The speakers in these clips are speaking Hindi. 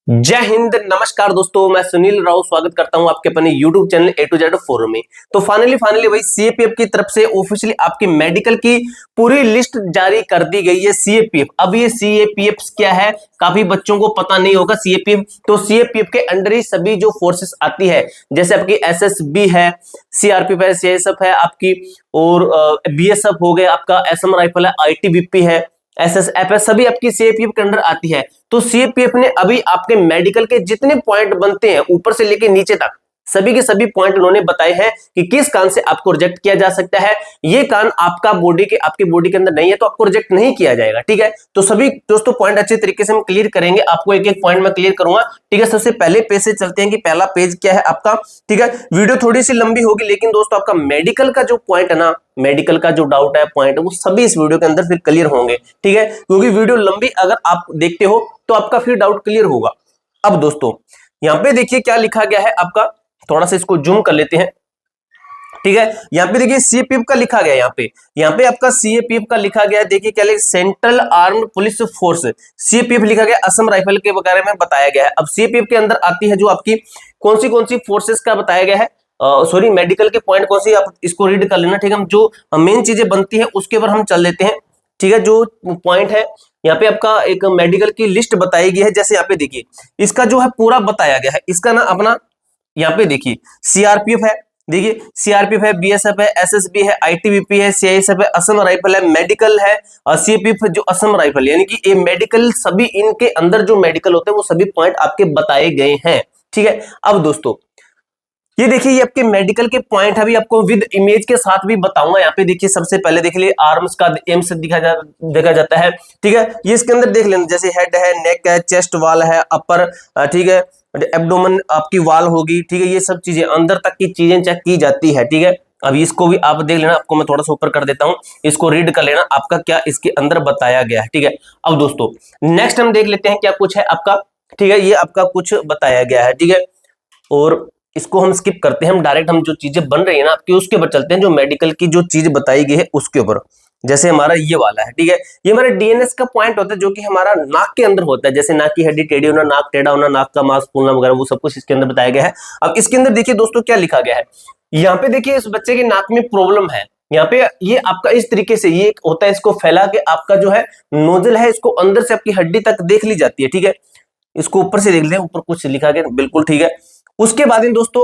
जय हिंद, नमस्कार दोस्तों। मैं सुनील राव स्वागत करता हूं आपके अपने YouTube channel A to Z forum में। तो फाइनली भाई सीएपीएफ की तरफ से ऑफिशियली आपकी मेडिकल की पूरी लिस्ट जारी कर दी गई है। सीएपीएफ, अब ये सीएपीएफ क्या है काफी बच्चों को पता नहीं होगा। सीएपीएफ तो सीएपीएफ के अंडर ही सभी जो फोर्सेस आती है, जैसे आपकी एसएसबी है, सीआरपीएफ है, सीआईएसएफ है आपकी, और बीएसएफ हो गया आपका, असम राइफल है, आईटीबीपी है, एसएसएफ है, सभी आपकी सीएपीएफ के अंडर आती है। तो सीएपीएफ ने अभी आपके मेडिकल के जितने पॉइंट बनते हैं ऊपर से लेके नीचे तक सभी के सभी पॉइंट उन्होंने बताए हैं कि किस कान से आपको रिजेक्ट किया जा सकता है। ये कान आपका आपके बॉडी के अंदर नहीं है तो आपको रिजेक्ट नहीं किया जाएगा। ठीक है, तो सभी दोस्तों पॉइंट अच्छे तरीके से हम क्लियर करेंगे, आपको एक एक पॉइंट में क्लियर करूंगा। ठीक है, सबसे पहले पेज से चलते हैं कि पहला पेज क्या है आपका। ठीक है, वीडियो थोड़ी सी लंबी होगी लेकिन दोस्तों आपका मेडिकल का जो पॉइंट है ना, मेडिकल का जो डाउट है पॉइंट है, वो सभी इस वीडियो के अंदर फिर क्लियर होंगे। ठीक है, क्योंकि वीडियो लंबी अगर आप देखते हो तो आपका फिर डाउट क्लियर होगा। अब दोस्तों यहां पे देखिए क्या लिखा गया है आपका, थोड़ा सा इसको जूम कर लेते हैं। ठीक है, यहाँ पे देखिए सीएपीएफ का लिखा गया है, यहाँ पे आपका सीएपीएफ का लिखा गया है। देखिए क्या लिखा, central armed police force, CAPF लिखा गया, असम राइफल के बारे में बताया गया है। अब सीएपीएफ के अंदर आती है जो आपकी कौन सी फोर्सेस का बताया गया है, सॉरी मेडिकल के पॉइंट कौन सी, आप इसको रीड कर लेना। ठीक है, हम जो मेन चीजें बनती है उसके ऊपर हम चल लेते हैं। ठीक है, जो पॉइंट है यहाँ पे आपका एक मेडिकल की लिस्ट बताई गई है। जैसे यहाँ पे देखिए इसका जो है पूरा बताया गया है, इसका ना अपना यहाँ पे देखिए सीआरपीएफ है, देखिए सीआरपीएफ है, बीएसएफ है, एसएसबी है, आईटीबीपी है, सीआईएसएफ है, असम राइफल है, मेडिकल है, सीएपीएफ जो असम राइफल, यानी कि ये मेडिकल सभी इनके अंदर जो मेडिकल होते हैं वो सभी पॉइंट आपके बताए गए हैं। ठीक है, अब दोस्तों ये देखिए ये आपके मेडिकल के पॉइंट अभी आपको विद इमेज के साथ भी बताऊंगा। यहाँ पे देखिए सबसे पहले देख लीजिए आर्म्स का एम्स देखा जाता है। ठीक है, ये इसके अंदर देख लेना, जैसे हेड है, नेक है, चेस्ट वाल है, अपर, ठीक है, एब्डोमेन आपकी वाल होगी। ठीक है, ये सब चीजें अंदर तक की चीजें चेक की जाती है। ठीक है, अभी इसको भी आप देख लेना, आपको मैं थोड़ा सा ऊपर कर देता हूं, इसको रीड कर लेना आपका क्या इसके अंदर बताया गया है। ठीक है, अब दोस्तों नेक्स्ट हम देख लेते हैं क्या कुछ है आपका। ठीक है, ये आपका कुछ बताया गया है। ठीक है, और इसको हम स्किप करते हैं, हम डायरेक्ट हम जो चीजें बन रही है ना आपकी उसके ऊपर चलते हैं, जो मेडिकल की जो चीज बताई गई है उसके ऊपर। जैसे हमारा ये वाला है, ठीक है, ये हमारा डीएनएस का पॉइंट होता है जो कि हमारा नाक के अंदर होता है। जैसे नाक की हड्डी टेढ़ी होना, नाक टेढ़ा होना, नाक का मांस फूलना वगैरह, वो सब कुछ इसके अंदर बताया गया है। अब इसके अंदर देखिए दोस्तों क्या लिखा गया है, यहाँ पे देखिए इस बच्चे के नाक में प्रॉब्लम है। यहाँ पे ये आपका इस तरीके से ये होता है, इसको फैला के आपका जो है नोजल है इसको अंदर से आपकी हड्डी तक देख ली जाती है। ठीक है, इसको ऊपर से देख लें, ऊपर कुछ लिखा गया, बिल्कुल ठीक है। उसके बाद में दोस्तों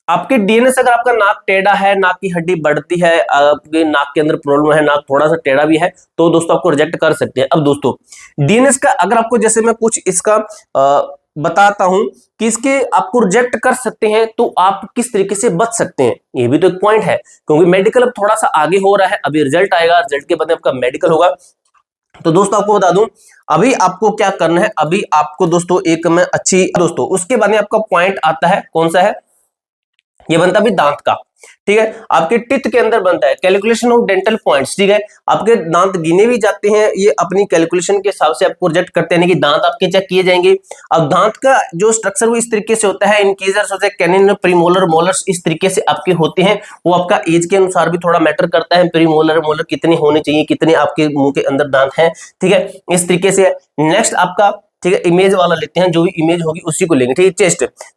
आपके डीएनएस, अगर आपका नाक टेढ़ा है, नाक की हड्डी बढ़ती है, आपके नाक के अंदर प्रॉब्लम है, नाक थोड़ा सा टेढ़ा भी है, तो दोस्तों आपको रिजेक्ट कर सकते हैं। अब दोस्तों डीएनएस का अगर आपको, जैसे मैं कुछ इसका बताता हूं कि इसके आपको रिजेक्ट कर सकते हैं तो आप किस तरीके से बच सकते हैं, ये भी तो एक पॉइंट है। क्योंकि मेडिकल अब थोड़ा सा आगे हो रहा है, अभी रिजल्ट आएगा, रिजल्ट के बाद आपका मेडिकल होगा। तो दोस्तों आपको बता दूं अभी आपको क्या करना है, अभी आपको दोस्तों एक में अच्छी, दोस्तों उसके बाद में आपका पॉइंट आता है, कौन सा है, ये बनता है दांत का। ठीक है, आपके टिथ के अंदर बनता है कैलकुलेशन ऑफ डेंटल पॉइंट्स। ठीक है, आपके दांत गिने भी जाते हैं, ये अपनी कैलकुलेशन के हिसाब से आपको रिजेक्ट करते हैं कि दांत आपके चेक किए जाएंगे। अब दांत का जो स्ट्रक्चर वो इस तरीके से होता है, इंकीजर्स होते हैं, कैनिन, प्रीमोलर, मोलर्स, इस तरीके से आपके होते हैं। वो आपका एज के अनुसार भी थोड़ा मैटर करता है, प्रीमोलर, मोलर कितने होने चाहिए, कितने आपके मुंह के अंदर दांत हैं। ठीक है, इस तरीके से। नेक्स्ट आपका, ठीक है, इमेज वाला लेते हैं, जो भी इमेज होगी उसी को लेंगे। ठीक है,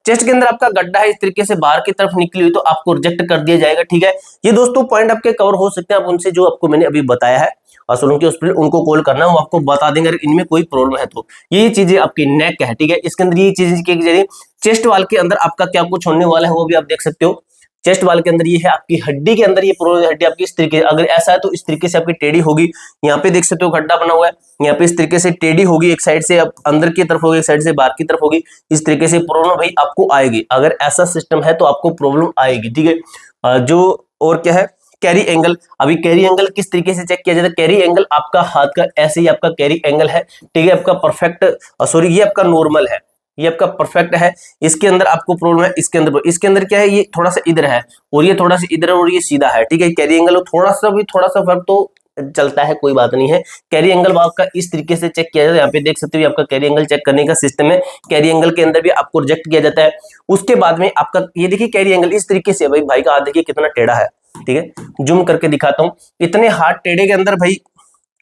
चेस्ट के अंदर आपका गड्ढा है, इस तरीके से बाहर की तरफ निकली हुई, तो आपको रिजेक्ट कर दिया जाएगा। ठीक है, ये दोस्तों पॉइंट आपके कवर हो सकते हैं, आप उनसे जो आपको मैंने अभी बताया है सोलंकी हॉस्पिटल, उनको कॉल करना, वो आपको बता देंगे अगर इनमें कोई प्रॉब्लम है तो। ये चीजें आपकी नेक है। ठीक है, इसके अंदर ये चीजें, चेस्ट वाल के अंदर आपका क्या कुछ होने वाला है वो भी आप देख सकते हो। चेस्ट वाल के अंदर ये है, आपकी हड्डी के अंदर ये प्रोन हड्डी आपकी इस तरीके, अगर ऐसा है तो इस तरीके से आपकी टेढ़ी होगी। यहाँ पे देख सकते हो गड्ढा बना हुआ है, यहाँ पे इस तरीके से टेढ़ी होगी, एक साइड से अंदर की तरफ होगी, एक साइड से बाहर की तरफ होगी, इस तरीके से प्रॉब्लम भाई आपको आएगी। अगर ऐसा सिस्टम है तो आपको प्रॉब्लम आएगी। ठीक है, जो और क्या है, कैरी एंगल, अभी कैरी एंगल किस तरीके से चेक किया जाता है, कैरी एंगल आपका हाथ का ऐसे ही आपका कैरी एंगल है। ठीक है, आपका परफेक्ट, सॉरी ये आपका नॉर्मल है, ये आपका परफेक्ट है। इसके अंदर आपको प्रॉब्लम है, इसके अंदर क्या है, ये थोड़ा सा इधर है और ये थोड़ा सा इधर है और ये सीधा है। ठीक है, कैरी एंगल थोड़ा सा फर्क तो चलता है, कोई बात नहीं है। कैरी एंगल आपका इस तरीके से चेक किया जाता है, यहाँ पे देख सकते हो आपका कैरी एंगल चेक करने का सिस्टम है। कैरी एंगल के अंदर भी आपको रिजेक्ट किया जाता है। उसके बाद में आपका ये देखिए कैरी एंगल इस तरीके से, भाई का हाथ देखिए कितना टेढ़ा है। ठीक है, जूम करके दिखाता हूँ, इतने हाथ टेढ़े के अंदर भाई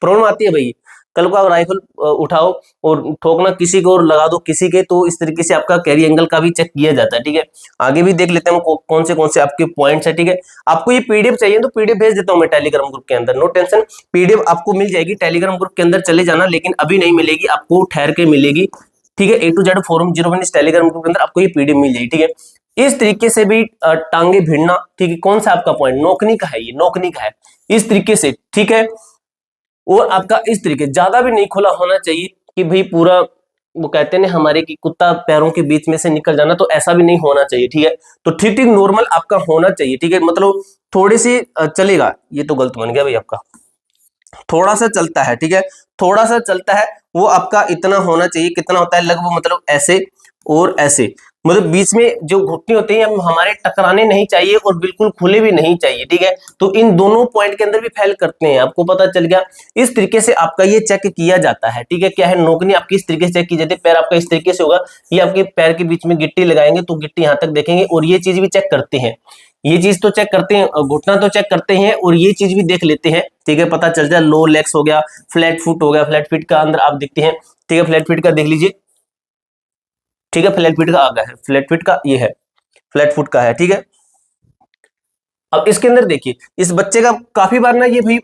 प्रॉब्लम आती है भाई। कल को आप राइफल उठाओ और ठोकना किसी को और लगा दो किसी के, तो इस तरीके से आपका कैरी एंगल का भी चेक किया जाता है। ठीक है, आगे भी देख लेते हैं कौन से आपके पॉइंट्स है। ठीक है, आपको ये पीडीएफ चाहिए तो पीडीएफ भेज देता हूं मैं टेलीग्राम ग्रुप के अंदर, नो टेंशन, पीडीएफ आपको मिल जाएगी टेलीग्राम ग्रुप के अंदर, चले जाना, लेकिन अभी नहीं मिलेगी, आपको ठहर के मिलेगी। ठीक है, A to Z फोरम 01 इस टेलीग्राम ग्रुप के अंदर आपको ये पीडीएफ मिल जाएगी। ठीक है, इस तरीके से भी टांगे भिड़ना, ठीक है, कौन सा आपका पॉइंट, नोकनी का है, ये नोकनी का है, इस तरीके से। ठीक है, और आपका इस तरीके ज्यादा भी नहीं खुला होना चाहिए कि भाई पूरा, वो कहते हैं ना हमारे कि कुत्ता पैरों के बीच में से निकल जाना, तो ऐसा भी नहीं होना चाहिए। ठीक है, तो ठीक ठीक नॉर्मल आपका होना चाहिए। ठीक है, मतलब थोड़ी सी चलेगा, ये तो गलत बन गया भाई आपका, थोड़ा सा चलता है। ठीक है, थोड़ा सा चलता है, वो आपका इतना होना चाहिए, कितना होता है लगभग, मतलब ऐसे और ऐसे, मतलब बीच में जो घुटने होते हैं हमारे टकराने नहीं चाहिए और बिल्कुल खुले भी नहीं चाहिए। ठीक है, तो इन दोनों पॉइंट के अंदर भी फेल करते हैं, आपको पता चल गया। इस तरीके से आपका ये चेक किया जाता है। ठीक है, क्या है, नोकनी आपकी इस तरीके से चेक की जाती है, पैर आपका इस तरीके से होगा, ये आपके पैर के बीच में गिट्टी लगाएंगे तो गिट्टी यहाँ तक देखेंगे, और ये चीज भी चेक करते हैं, ये चीज तो चेक करते हैं, घुटना तो चेक करते हैं, और ये चीज भी देख लेते हैं। ठीक है, पता चल जाए, लो लेग्स हो गया, फ्लैट फुट हो गया, फ्लैट फीट का अंदर आप देखते हैं। ठीक है, फ्लैट फीट का देख लीजिए। ठीक है, फ्लैट फीट का आ गया है, फ्लैट फीट का ये है, फ्लैट फुट का है। ठीक है, अब इसके अंदर देखिए, इस बच्चे का काफी बार ना ये भी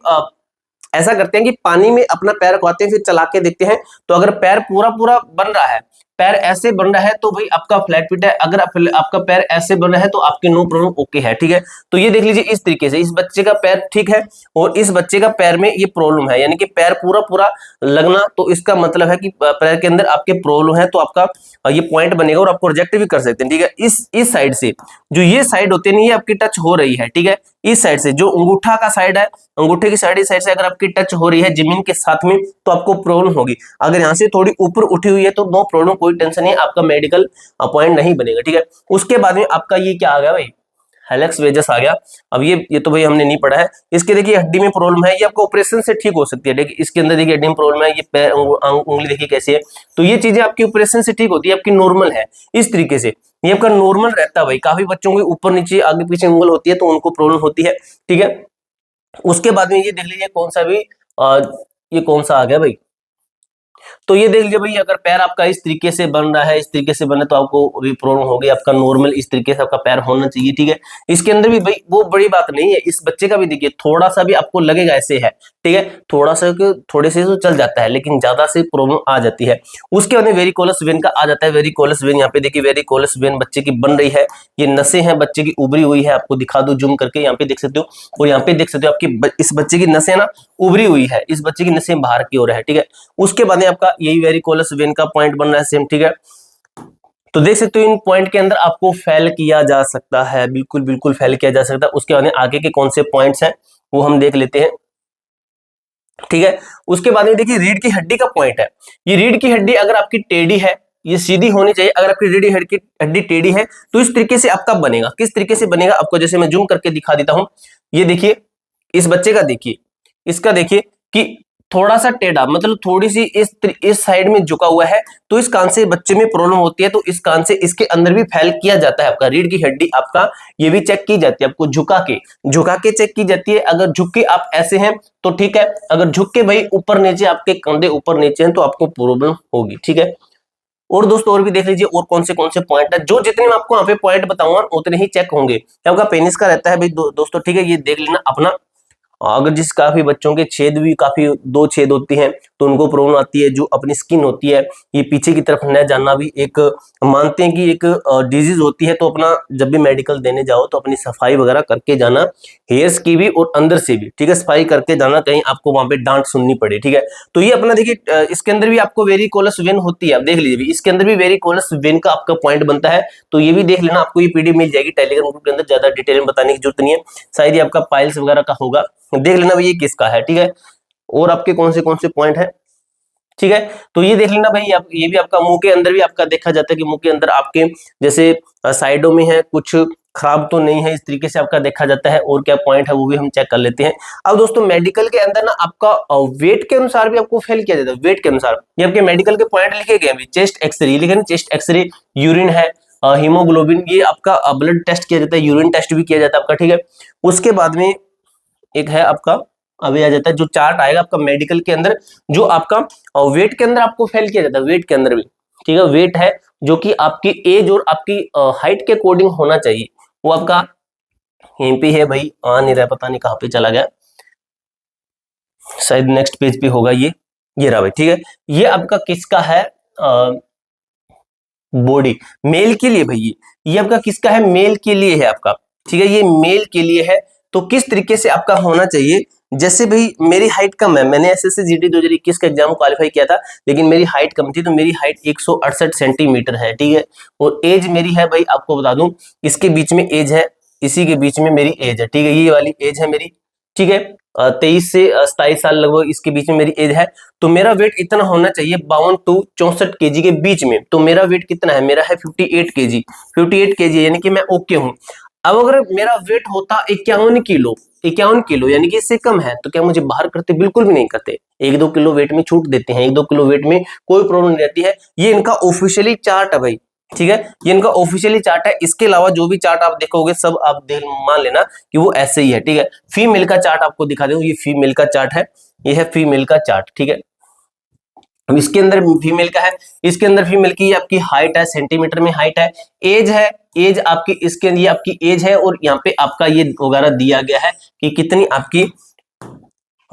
ऐसा करते हैं कि पानी में अपना पैर रखवाते हैं, फिर चला के देखते हैं, तो अगर पैर पूरा पूरा बन रहा है, पैर ऐसे बन रहा है, तो भाई आपका फ्लैट फिट है, अगर आपका पैर ऐसे बन रहा है तो आपके नो प्रॉब्लम, ओके है। ठीक है, तो ये देख लीजिए, इस तरीके से इस बच्चे का पैर ठीक है, और इस बच्चे का पैर में ये प्रॉब्लम है, यानी कि पैर पूरा पूरा लगना, तो इसका मतलब है कि पैर के अंदर आपके प्रॉब्लम है, तो आपका ये पॉइंट बनेगा और आपको रिजेक्ट भी कर सकते हैं। ठीक है, इस साइड से जो ये साइड होती है, ये आपकी टच हो रही है। ठीक है, इस साइड से जो अंगूठा का साइड है, अंगूठे की साइड, इस साइड से अगर आपकी टच हो रही है जमीन के साथ में, तो आपको प्रॉब्लम होगी। अगर यहाँ से थोड़ी ऊपर उठी हुई है तो नो प्रॉब्लम, कोई टेंशन नहीं, आपका मेडिकल अपॉइंट नहीं बनेगा। ठीक है, उसके बाद में आपका ये क्या आ गया भाई, हेलेक्स वेजस आ गया। अब ये तो भाई हमने नहीं पढ़ा है। इसके देखिए हड्डी में प्रॉब्लम है, ये आपको ऑपरेशन से ठीक हो सकती है। देखिए इसके अंदर देखिए हड्डी में प्रॉब्लम है, ये पैर उंगली देखिए कैसी है, तो ये चीजें आपकी ऑपरेशन से ठीक होती है, आपकी नॉर्मल है। इस तरीके से ये आपका नॉर्मल रहता है भाई। काफी बच्चों के ऊपर नीचे आगे पीछे उंगल होती है तो उनको प्रॉब्लम होती है। ठीक है, उसके बाद में ये देख लीजिए कौन सा भी ये कौन सा आ गया भाई, तो ये देख लीजिए भाई, अगर पैर आपका इस तरीके से बन रहा है, इस तरीके से बने, तो आपको अभी प्रॉब्लम होगी। आपका नॉर्मल इस तरीके से आपका पैर होना चाहिए। ठीक है, इसके अंदर भी भाई वो बड़ी बात नहीं है, इस बच्चे का भी देखिए थोड़ा सा भी आपको लगेगा ऐसे है। ठीक है, थोड़ा सा थोड़े से तो चल जाता है, लेकिन ज्यादा से प्रॉब्लम आ जाती है। उसके बाद वेरिकोलस वेन का आ जाता है। वेरिकोलस वेन, यहाँ पे देखिए वेरिकोलस वेन बच्चे की बन रही है, ये नसें हैं बच्चे की उभरी हुई है, आपको दिखा दो जूम करके, यहाँ पे देख सकते हो, और यहाँ पे देख सकते हो आपकी इस बच्चे की नसें ना उभरी हुई है, इस बच्चे की नसें बाहर की ओर है। ठीक है, उसके बाद में आपका यही वेरिकोलस वेन का पॉइंट बन रहा है सेम। ठीक है, तो देख सकते हो इन पॉइंट के अंदर आपको फेल किया जा सकता है, बिल्कुल बिल्कुल फेल किया जा सकता है। उसके बाद में आगे के कौन से पॉइंट्स हैं वो हम देख लेते हैं। ठीक है, उसके बाद में देखिए रीढ़ की हड्डी का पॉइंट है। ये रीढ़ की हड्डी अगर आपकी टेढ़ी है, ये सीधी होनी चाहिए। अगर आपकी रीढ़ की हड्डी टेढ़ी है तो इस तरीके से आपका बनेगा। किस तरीके से बनेगा आपको जैसे मैं जूम करके दिखा देता हूं। ये देखिए इस बच्चे का, देखिए इसका, देखिए कि थोड़ा सा टेढ़ा, मतलब थोड़ी सी इस साइड में झुका हुआ है, तो इस कान से बच्चे में प्रॉब्लम होती है, तो इस कान से इसके अंदर भी फैल किया जाता है। आपका रीढ़ की हड्डी आपका ये भी चेक की जाती है, आपको झुका के चेक की जाती है। अगर झुक के आप ऐसे हैं तो ठीक है, अगर झुक के भाई ऊपर नीचे, आपके कंधे ऊपर नीचे हैं, तो आपको प्रॉब्लम होगी। ठीक है, और दोस्तों और भी देख लीजिए और कौन से पॉइंट है, जो जितने मैं आपको यहाँ पे पॉइंट बताऊंगा उतने ही चेक होंगे। क्या होगा, पेनिस का रहता है भाई दोस्तों। ठीक है, ये देख लेना अपना। अगर जिस काफी बच्चों के छेद भी काफी 2 छेद होती हैं तो उनको प्रॉब्लम आती है। जो अपनी स्किन होती है ये पीछे की तरफ न जाना भी एक मानते हैं कि एक डिजीज होती है, तो अपना जब भी मेडिकल देने जाओ तो अपनी सफाई वगैरह करके जाना, हेयर्स की भी और अंदर से भी। ठीक है, सफाई करके जाना, कहीं आपको वहां पे डांट सुननी पड़े। ठीक है, तो ये अपना देखिए इसके अंदर भी आपको वेरिकोलस वेन होती है। आप देख लीजिए इसके अंदर भी वेरिकोलस वेन का आपका पॉइंट बनता है, तो ये भी देख लेना। आपको ये पीडीएफ मिल जाएगी टेलीग्राम ग्रुप के अंदर, ज्यादा डिटेल में बताने की जरूरत नहीं है। शायद ये आपका पाइल्स वगैरह का होगा, देख लेना भाई ये किसका है। ठीक है, और आपके कौन से पॉइंट है। ठीक है, तो ये देख लेना भाई, ये भी आपका मुंह के अंदर भी आपका देखा जाता है कि मुंह के अंदर आपके जैसे साइडों में है, कुछ खराब तो नहीं है, इस तरीके से आपका देखा जाता है। और क्या पॉइंट है वो भी हम चेक कर लेते हैं। अब दोस्तों मेडिकल के अंदर ना आपका वेट के अनुसार भी आपको फेल किया जाता है। वेट के अनुसार ये आपके मेडिकल के पॉइंट लिखे गए हैं। चेस्ट एक्सरे लिखे, चेस्ट एक्सरे, यूरिन है, हीमोग्लोबिन, ये आपका ब्लड टेस्ट किया जाता है, यूरिन टेस्ट भी किया जाता है आपका। ठीक है, उसके बाद में एक है आपका अभी आ जाता है जो चार्ट आएगा आपका मेडिकल के अंदर, जो आपका वेट के अंदर आपको फेल किया जाता है, वेट के अंदर भी, ठीक है, वेट है जो कि आपकी एज और आपकी हाइट के अकॉर्डिंग होना चाहिए, वो आपका यहीं पे है भाई, आ नहीं रहा, पता नहीं कहाँ पे चला गया, शायद नेक्स्ट पेज पे होगा ये रहा भाई, ठीक है। ये आपका किसका है, बॉडी, मेल के लिए भाई, ये आपका किसका है, मेल के लिए है आपका, ठीक है, ये मेल के लिए है। तो किस तरीके से आपका होना चाहिए, जैसे भाई मेरी हाइट कम है, मैंने एसएससी जीडी 2021 का एग्जाम क्वालिफाई किया था, लेकिन मेरी हाइट कम थी, तो मेरी हाइट 168 सेंटीमीटर है, ठीक है, और एज मेरी है भाई, आपको बता दूं, इसके बीच में एज है, इसी के बीच में मेरी एज है, ठीक है, ये वाली एज है मेरी, ठीक है, 23 से 27 साल लगभग इसके बीच में मेरी एज है। तो मेरा वेट इतना होना चाहिए 52 टू 64 केजी के बीच में। तो मेरा वेट कितना है, मेरा है 58 केजी, 58 केजी, यानी कि मैं ओके हूं। अब अगर मेरा वेट होता 51 किलो, 51 किलो यानी कि इससे कम है, तो क्या मुझे बाहर करते, बिल्कुल भी नहीं करते, 1-2 किलो वेट में छूट देते हैं, 1-2 किलो वेट में कोई प्रॉब्लम नहीं रहती है। ये इनका ऑफिशियली चार्ट है भाई, ठीक है, ये इनका ऑफिशियली चार्ट है। इसके अलावा जो भी चार्ट आप देखोगे सब आप देख मान लेना कि वो ऐसे ही है, ठीक है। फीमेल का चार्ट आपको दिखा दूं, ये फीमेल का चार्ट है, ये है फीमेल का चार्ट, ठीक है। अब इसके अंदर फीमेल का है, इसके अंदर फीमेल की आपकी हाइट है, सेंटीमीटर में हाइट है, एज है, एज आपकी इसके अंदर ये आपकी एज है, और यहाँ पे आपका ये वगैरह दिया गया है कि कितनी आपकी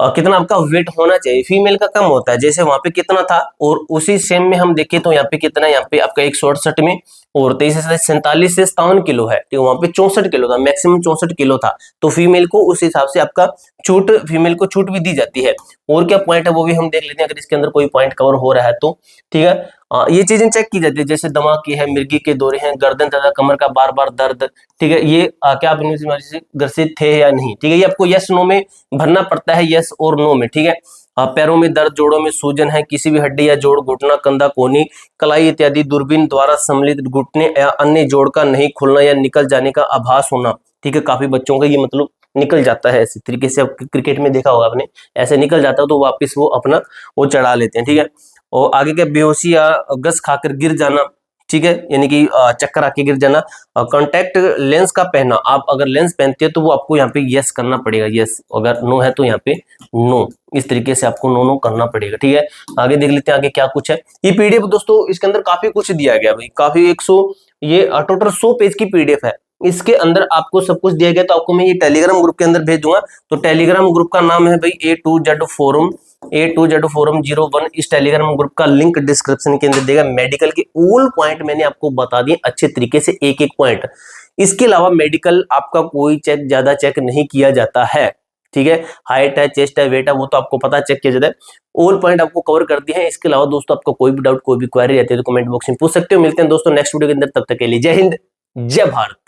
कितना आपका वेट होना चाहिए। फीमेल का कम होता है, जैसे वहां पे कितना था, और उसी सेम में हम देखें तो यहाँ पे कितना है, यहाँ पे आपका 168 में, और 23 से 47 से 57 किलो है, तो वहां पे 64 किलो था, मैक्सिमम 64 किलो था। तो फीमेल को उस हिसाब से आपका छूट, फीमेल को छूट भी दी जाती है। और क्या पॉइंट है वो भी हम देख लेते हैं, अगर इसके अंदर कोई पॉइंट कवर हो रहा है तो, ठीक है। ये चीजें चेक की जाती है, जैसे दिमाग की है, मिर्गी के दौरे हैं, गर्दन तथा कमर का बार बार दर्द, ठीक है, ये क्या आप इनमें से ग्रसित थे या नहीं, ठीक है, ये आपको यस नो में भरना पड़ता है, यस और नो में, ठीक है। पैरों में दर्द, जोड़ों में सूजन है, किसी भी हड्डी या जोड़, घुटना, कंधा, कोहनी, कलाई इत्यादि दूरबीन द्वारा सम्मिलित घुटने या अन्य जोड़ का नहीं खुलना या निकल जाने का आभास होना, ठीक है, काफी बच्चों का ये मतलब निकल जाता है ऐसे तरीके से, अब क्रिकेट में देखा होगा आपने, ऐसे निकल जाता है तो वापस वो अपना वो चढ़ा लेते हैं, ठीक है। और आगे क्या, बेहोशी या गस खाकर गिर जाना, ठीक है, यानी कि चक्कर आके गिर जाना। कॉन्टैक्ट लेंस का पहना, आप अगर लेंस पहनते हो तो वो आपको यहाँ पे यस करना पड़ेगा, यस, अगर नो है तो यहाँ पे नो, इस तरीके से आपको नो नो करना पड़ेगा, ठीक है। आगे देख लेते हैं आगे क्या कुछ है। ये पीडीएफ दोस्तों इसके अंदर काफी कुछ दिया गया भाई, काफी 100, ये टोटल 100 पेज की पीडीएफ है। इसके अंदर आपको सब कुछ दिया गया, तो आपको मैं ये टेलीग्राम ग्रुप के अंदर भेज दूंगा। तो टेलीग्राम ग्रुप का नाम है भाई A2Z फोरम, A2Z फोरम 01। इस टेलीग्राम ग्रुप का लिंक डिस्क्रिप्शन के अंदर देगा। मेडिकल के ऑल पॉइंट मैंने आपको बता दिए अच्छे तरीके से, एक एक पॉइंट। इसके अलावा मेडिकल आपका कोई चेक ज्यादा चेक नहीं किया जाता है, ठीक है। हाइट है, चेस्ट है, वेट है, वो तो आपको पता चेक किया जाता है। ऑल पॉइंट आपको कवर कर दिए हैं। इसके अलावा दोस्तों आपको कोई भी डाउट, कोई भी क्वेरी रहती है तो कमेंट बॉक्स में पूछ सकते हो। मिलते हैं दोस्तों नेक्स्ट वीडियो के अंदर, तब तक के लिए जय हिंद, जय भारत।